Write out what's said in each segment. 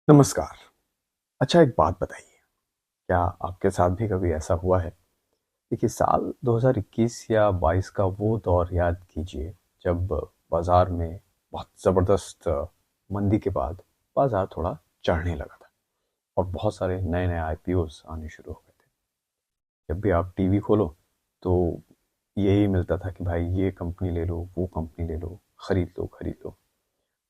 नमस्कार। अच्छा, एक बात बताइए, क्या आपके साथ भी कभी ऐसा हुआ है? देखिए, साल 2021 या 22 का वो दौर याद कीजिए, जब बाज़ार में बहुत ज़बरदस्त मंदी के बाद बाज़ार थोड़ा चढ़ने लगा था और बहुत सारे नए-नए आईपीओज़ आने शुरू हो गए थे। जब भी आप टीवी खोलो, तो यही मिलता था कि भाई ये कंपनी ले लो, वो कंपनी ले लो, खरीद लो, खरीद लो।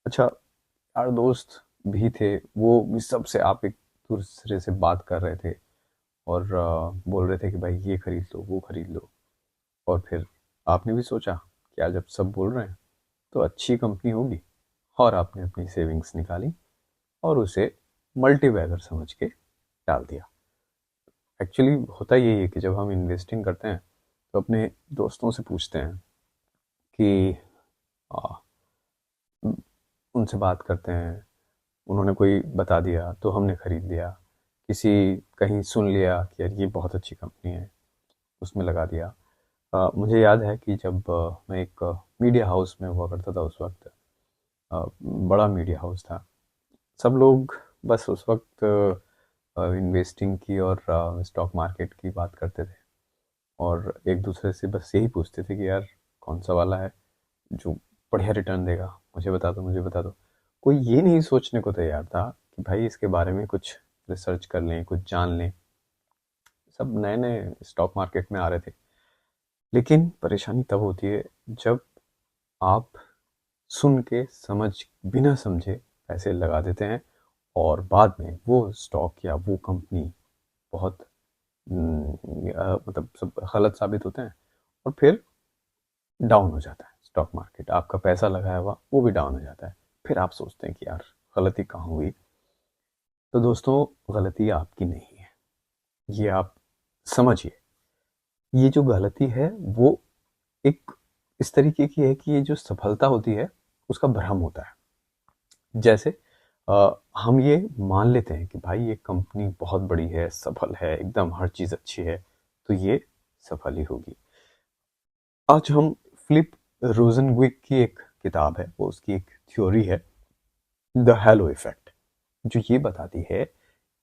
अच्छा, यार दोस्त भी थे, वो भी सबसे आप एक दूसरे से बात कर रहे थे और बोल रहे थे कि भाई ये खरीद लो, वो खरीद लो। और फिर आपने भी सोचा कि यार जब सब बोल रहे हैं तो अच्छी कंपनी होगी, और आपने अपनी सेविंग्स निकाली और उसे मल्टी बैगर समझ के डाल दिया। एक्चुअली होता यही है कि जब हम इन्वेस्टिंग करते हैं तो अपने दोस्तों से पूछते हैं कि आ, उनसे बात करते हैं, उन्होंने कोई बता दिया तो हमने खरीद लिया। किसी कहीं सुन लिया कि यार ये बहुत अच्छी कंपनी है, उसमें लगा दिया। मुझे याद है कि जब मैं एक मीडिया हाउस में हुआ करता था उस वक्त, बड़ा मीडिया हाउस था। सब लोग बस उस वक्त इन्वेस्टिंग की और स्टॉक मार्केट की बात करते थे और एक दूसरे से बस यही पूछते थे कि यार कौन सा वाला है जो बढ़िया रिटर्न देगा, मुझे बता दो, मुझे बता दो। कोई ये नहीं सोचने को तैयार था कि भाई इसके बारे में कुछ रिसर्च कर लें, कुछ जान लें। सब नए नए स्टॉक मार्केट में आ रहे थे। लेकिन परेशानी तब होती है जब आप सुन के समझ बिना समझे पैसे लगा देते हैं और बाद में वो स्टॉक या वो कंपनी बहुत मतलब सब गलत साबित होते हैं और फिर डाउन हो जाता है स्टॉक मार्केट। आपका पैसा लगाया हुआ वो भी डाउन हो जाता है। फिर आप सोचते हैं कि यार गलती कहाँ हुई। तो दोस्तों, गलती आपकी नहीं है, ये आप समझिए। ये जो गलती है वो एक इस तरीके की है कि ये जो सफलता होती है उसका भ्रम होता है। जैसे हम ये मान लेते हैं कि भाई ये कंपनी बहुत बड़ी है, सफल है, एकदम हर चीज़ अच्छी है, तो ये सफल ही होगी। आज हम फिलिप रोजनविक की एक किताब है, वो उसकी एक थ्योरी है, द हैलो इफेक्ट, जो ये बताती है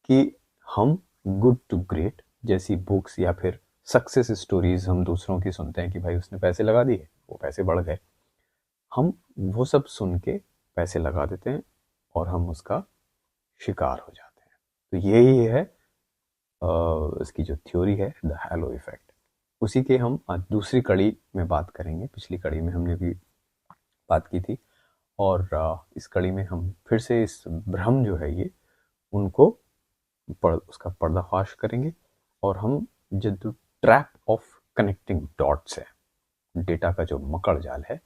कि हम गुड टू ग्रेट जैसी बुक्स या फिर सक्सेस स्टोरीज हम दूसरों की सुनते हैं कि भाई उसने पैसे लगा दिए, वो पैसे बढ़ गए। हम वो सब सुन के पैसे लगा देते हैं और हम उसका शिकार हो जाते हैं। तो यही है इसकी जो थ्योरी है, द हैलो इफेक्ट। उसी के हम आज दूसरी कड़ी में बात करेंगे। पिछली कड़ी में हमने भी बात की थी और इस कड़ी में हम फिर से इस भ्रम जो है ये उनको उसका पर्दाफाश करेंगे और हम जो ट्रैप ऑफ कनेक्टिंग डॉट्स है, डेटा का जो मकड़ जाल है,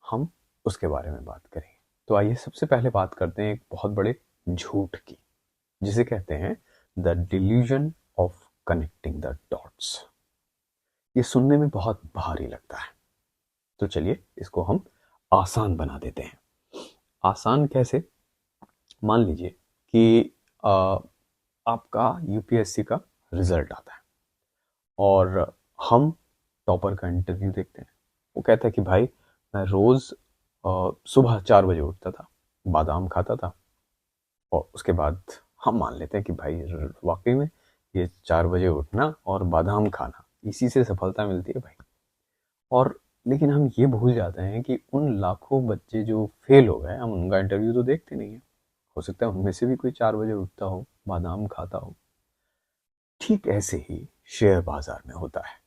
हम उसके बारे में बात करेंगे। तो आइए सबसे पहले बात करते हैं एक बहुत बड़े झूठ की, जिसे कहते हैं the delusion of connecting the dots. ये सुनने में बहुत भारी लगता है, तो चलिए इसको हम आसान बना देते हैं। आसान कैसे? मान लीजिए कि आपका यूपीएससी का रिजल्ट आता है और हम टॉपर का इंटरव्यू देखते हैं। वो कहता है कि भाई मैं रोज़ सुबह 4 बजे उठता था, बादाम खाता था, और उसके बाद हम मान लेते हैं कि भाई वाकई में ये 4 बजे उठना और बादाम खाना, इसी से सफलता मिलती है भाई। और लेकिन हम ये भूल जाते हैं कि उन लाखों बच्चे जो फेल हो गए, हम उनका इंटरव्यू तो देखते नहीं है। हो सकता है उनमें से भी कोई 4 बजे उठता हो, बादाम खाता हो। ठीक ऐसे ही शेयर बाजार में होता है।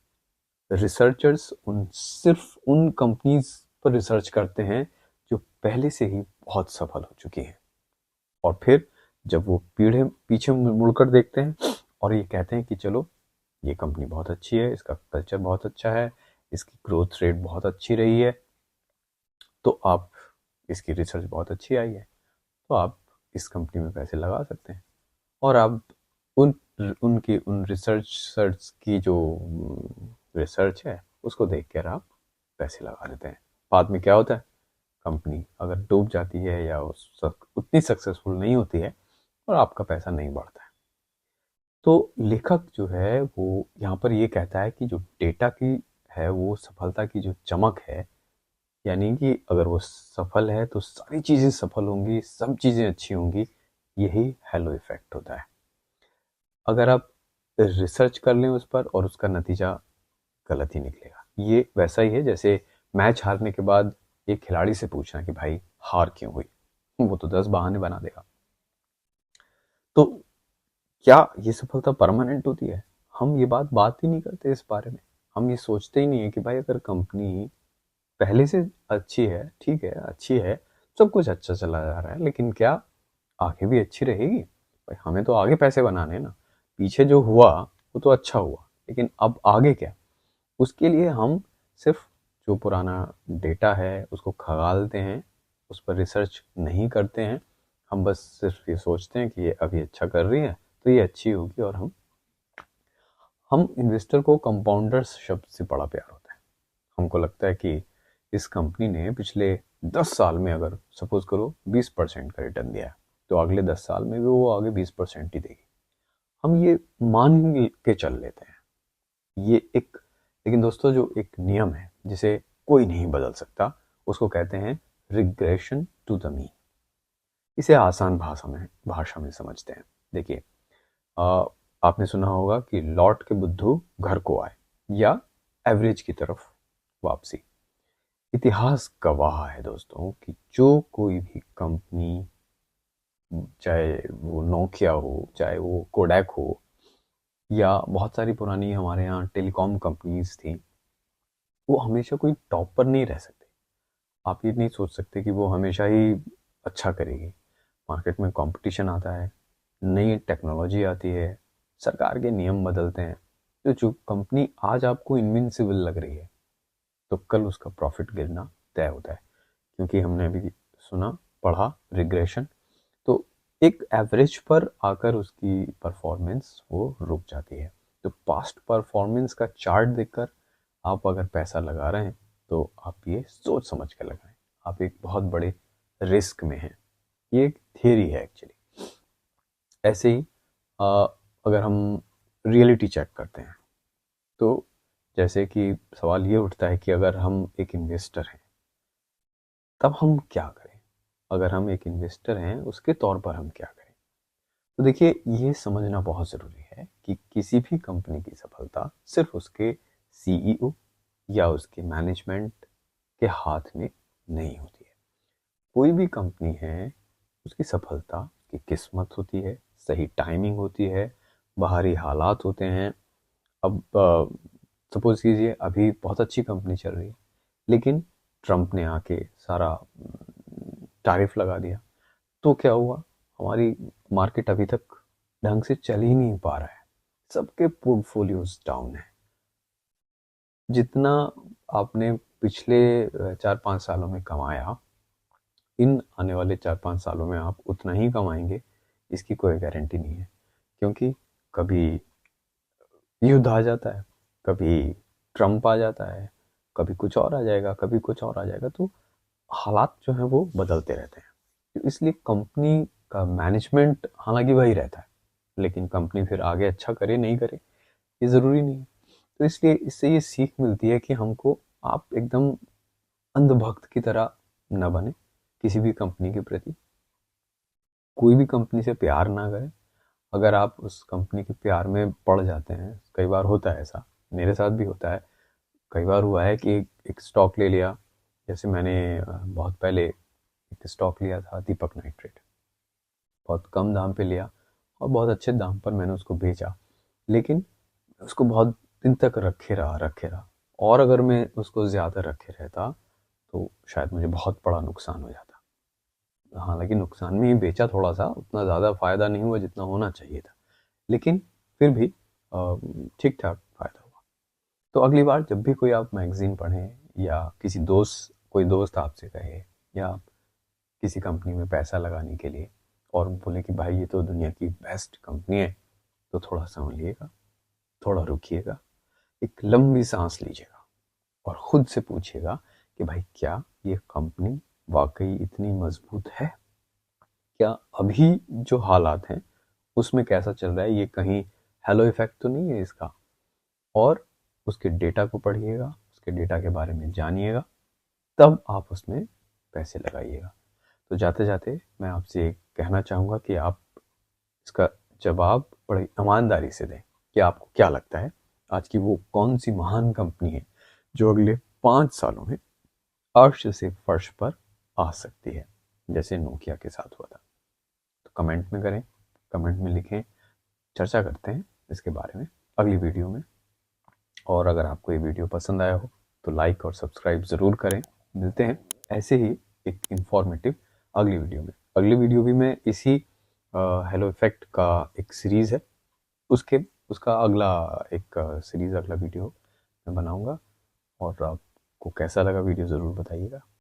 रिसर्चर्स सिर्फ उन कंपनीज पर रिसर्च करते हैं जो पहले से ही बहुत सफल हो चुकी हैं, और फिर जब वो पीढ़े पीछे मुड़कर देखते हैं और ये कहते हैं कि चलो ये कंपनी बहुत अच्छी है, इसका कल्चर बहुत अच्छा है, इसकी ग्रोथ रेट बहुत अच्छी रही है, तो आप इसकी रिसर्च बहुत अच्छी आई है, तो आप इस कंपनी में पैसे लगा सकते हैं। और आप उन उनकी उन रिसर्चर्स की जो रिसर्च है उसको देख कर आप पैसे लगा देते हैं। बाद में क्या होता है, कंपनी अगर डूब जाती है या उतनी सक्सेसफुल नहीं होती है और आपका पैसा नहीं बढ़ता है। तो लेखक जो है वो यहाँ पर ये कहता है कि जो डेटा की है वो सफलता की जो चमक है, यानी कि अगर वो सफल है तो सारी चीज़ें सफल होंगी, सब चीज़ें अच्छी होंगी, यही हेलो इफेक्ट होता है। अगर आप रिसर्च कर लें उस पर और उसका नतीजा गलत ही निकलेगा। ये वैसा ही है जैसे मैच हारने के बाद एक खिलाड़ी से पूछना कि भाई हार क्यों हुई, वो तो 10 बहाने बना देगा। तो क्या ये सफलता परमानेंट होती है? हम ये बात ही नहीं करते इस बारे में। हम ये सोचते ही नहीं है कि भाई अगर कंपनी पहले से अच्छी है, ठीक है, अच्छी है, सब कुछ अच्छा चला जा रहा है, लेकिन क्या आगे भी अच्छी रहेगी? भाई हमें तो आगे पैसे बनाने हैं ना। पीछे जो हुआ वो तो अच्छा हुआ, लेकिन अब आगे क्या? उसके लिए हम सिर्फ जो पुराना डेटा है उसको खंगालते हैं, उस पर रिसर्च नहीं करते हैं। हम बस सिर्फ ये सोचते हैं कि ये अभी अच्छा कर रही है तो ये अच्छी होगी, और हम इन्वेस्टर को कंपाउंडर्स शब्द से बड़ा प्यार होता है। हमको लगता है कि इस कंपनी ने पिछले 10 साल में अगर सपोज करो 20% का रिटर्न दिया है, तो अगले 10 साल में भी वो आगे 20% ही देगी। हम ये मान के चल लेते हैं। ये एक, लेकिन दोस्तों जो एक नियम है जिसे कोई नहीं बदल सकता, उसको कहते हैं रिग्रेशन टू द मीन। इसे आसान भाषा में समझते हैं। देखिए, अ, आपने सुना होगा कि लौट के बुद्धू घर को आए, या एवरेज की तरफ वापसी। इतिहास गवाह है दोस्तों कि जो कोई भी कंपनी, चाहे वो नोकिया हो, चाहे वो कोडैक हो, या बहुत सारी पुरानी हमारे यहाँ टेलीकॉम कंपनीज थी, वो हमेशा कोई टॉप पर नहीं रह सकते। आप ये नहीं सोच सकते कि वो हमेशा ही अच्छा करेगी। मार्केट में कंपटीशन आता है, नई टेक्नोलॉजी आती है, सरकार के नियम बदलते हैं। तो जो कंपनी आज आपको इनविंसिबल लग रही है, तो कल उसका प्रॉफिट गिरना तय होता है। क्योंकि हमने अभी सुना, पढ़ा, रिग्रेशन। तो एक एवरेज पर आकर उसकी परफॉर्मेंस वो रुक जाती है। तो पास्ट परफॉर्मेंस का चार्ट देखकर आप अगर पैसा लगा रहे हैं तो आप ये सोच समझ कर लगाएं। आप एक बहुत बड़े रिस्क में हैं। ये एक थियरी है एक्चुअली। ऐसे ही अ, अगर हम रियलिटी चेक करते हैं, तो जैसे कि सवाल ये उठता है कि अगर हम एक इन्वेस्टर हैं तब हम क्या करें? अगर हम एक इन्वेस्टर हैं उसके तौर पर हम क्या करें? तो देखिए, ये समझना बहुत ज़रूरी है कि किसी भी कंपनी की सफलता सिर्फ उसके सीईओ या उसके मैनेजमेंट के हाथ में नहीं होती है। कोई भी कंपनी है, उसकी सफलता की किस्मत होती है, सही टाइमिंग होती है, बाहरी हालात होते हैं। अब सपोज कीजिए अभी बहुत अच्छी कंपनी चल रही है, लेकिन ट्रम्प ने आके सारा टैरिफ लगा दिया। तो क्या हुआ? हमारी मार्केट अभी तक ढंग से चल ही नहीं पा रहा है। सबके पोर्टफोलियोज डाउन है। जितना आपने पिछले 4-5 सालों में कमाया, इन आने वाले 4-5 सालों में आप उतना ही कमाएंगे, इसकी कोई गारंटी नहीं है। क्योंकि कभी युद्ध आ जाता है, कभी ट्रम्प आ जाता है, कभी कुछ और आ जाएगा, कभी कुछ और आ जाएगा। तो हालात जो हैं वो बदलते रहते हैं। तो इसलिए कंपनी का मैनेजमेंट हालांकि वही रहता है, लेकिन कंपनी फिर आगे अच्छा करे नहीं करे ये ज़रूरी नहीं है। तो इसलिए इससे ये सीख मिलती है कि हमको, आप एकदम अंधभक्त की तरह न बने किसी भी कंपनी के प्रति। कोई भी कंपनी से प्यार ना करें। अगर आप उस कंपनी के प्यार में पड़ जाते हैं, कई बार होता है ऐसा, मेरे साथ भी होता है। कई बार हुआ है कि एक स्टॉक ले लिया। जैसे मैंने बहुत पहले एक स्टॉक लिया था, दीपक नाइट्रेट। बहुत कम दाम पे लिया और बहुत अच्छे दाम पर मैंने उसको बेचा, लेकिन उसको बहुत दिन तक रखे रहा। और अगर मैं उसको ज़्यादा रखे रहता तो शायद मुझे बहुत बड़ा नुकसान हो जाता। हालांकि नुकसान में ही बेचा थोड़ा सा, उतना ज़्यादा फ़ायदा नहीं हुआ जितना होना चाहिए था, लेकिन फिर भी ठीक ठाक फ़ायदा हुआ। तो अगली बार जब भी कोई आप मैगज़ीन पढ़ें, या कोई दोस्त आपसे कहे, या किसी कंपनी में पैसा लगाने के लिए और बोले कि भाई ये तो दुनिया की बेस्ट कंपनी है, तो थोड़ा संभलिएगा, थोड़ा रुकिएगा, एक लंबी सांस लीजिएगा और खुद से पूछिएगा कि भाई क्या ये कंपनी वाकई इतनी मजबूत है? क्या अभी जो हालात हैं उसमें कैसा चल रहा है, ये कहीं हेलो इफेक्ट तो नहीं है इसका? और उसके डेटा को पढ़िएगा, उसके डेटा के बारे में जानिएगा, तब आप उसमें पैसे लगाइएगा। तो जाते जाते मैं आपसे कहना चाहूँगा कि आप इसका जवाब बड़ी ईमानदारी से दें कि आपको क्या लगता है आज की वो कौन सी महान कंपनी है जो अगले 5 सालों में अर्श से फर्श पर आ सकती है, जैसे नोकिया के साथ हुआ था। तो कमेंट में करें, कमेंट में लिखें, चर्चा करते हैं इसके बारे में अगली वीडियो में। और अगर आपको ये वीडियो पसंद आया हो तो लाइक और सब्सक्राइब ज़रूर करें। मिलते हैं ऐसे ही एक इंफॉर्मेटिव अगली वीडियो में। अगली वीडियो भी मैं इसी हेलो इफेक्ट का एक सीरीज़ है, उसका अगला एक सीरीज़ अगला वीडियो मैं बनाऊंगा। और आपको कैसा लगा वीडियो ज़रूर बताइएगा।